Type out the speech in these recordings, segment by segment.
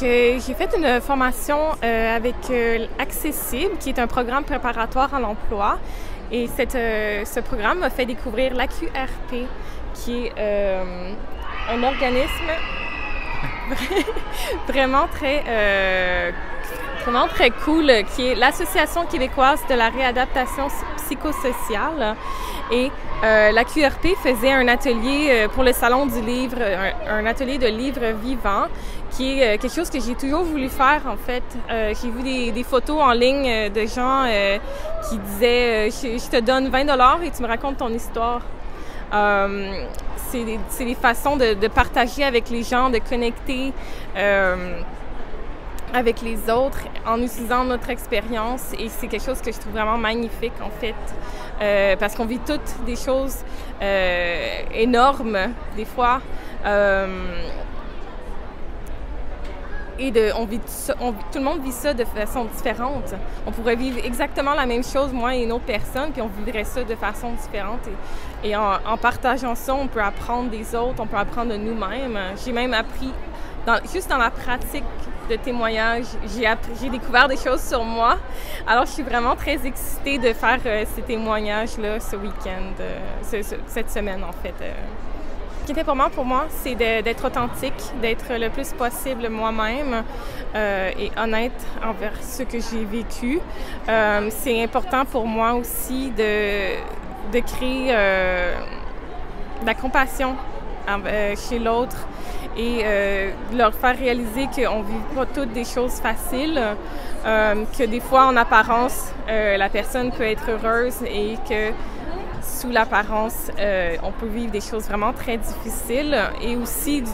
J'ai fait une formation avec Accessible, qui est un programme préparatoire à l'emploi. Et ce programme m'a fait découvrir l'AQRP, qui est un organisme vraiment très cool, qui est l'Association québécoise de la réadaptation psychosociale. Et l'AQRP faisait un atelier pour le Salon du livre, un atelier de livres vivants, qui est quelque chose que j'ai toujours voulu faire, en fait. J'ai vu des photos en ligne de gens qui disaient je te donne 20 $ et tu me racontes ton histoire. C'est des façons de partager avec les gens, de connecter avec les autres en utilisant notre expérience, et c'est quelque chose que je trouve vraiment magnifique, en fait, parce qu'on vit toutes des choses énormes des fois, et tout le monde vit ça de façon différente. On pourrait vivre exactement la même chose, moi et une autre personne, puis on vivrait ça de façon différente. Et en partageant ça, on peut apprendre des autres, on peut apprendre de nous-mêmes. J'ai même appris, juste dans la pratique de témoignage, j'ai découvert des choses sur moi. Alors, je suis vraiment très excitée de faire ces témoignages-là ce week-end, cette semaine, en fait. Ce qui est important pour moi, c'est d'être authentique, d'être le plus possible moi-même et honnête envers ce que j'ai vécu. C'est important pour moi aussi de créer de la compassion chez l'autre et de leur faire réaliser qu'on ne vit pas toutes des choses faciles, que des fois, en apparence, la personne peut être heureuse et que sous l'apparence, on peut vivre des choses vraiment très difficiles. Et aussi,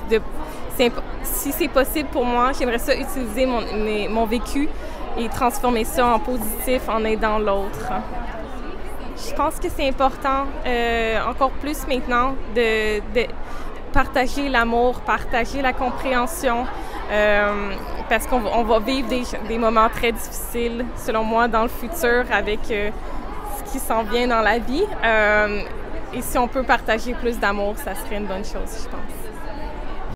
si c'est possible pour moi, j'aimerais ça utiliser mon vécu et transformer ça en positif en aidant l'autre. Je pense que c'est important, encore plus maintenant, de partager l'amour, partager la compréhension, parce qu'on va vivre des moments très difficiles, selon moi, dans le futur avec ce qui s'en vient dans la vie. Et si on peut partager plus d'amour, ça serait une bonne chose, je pense.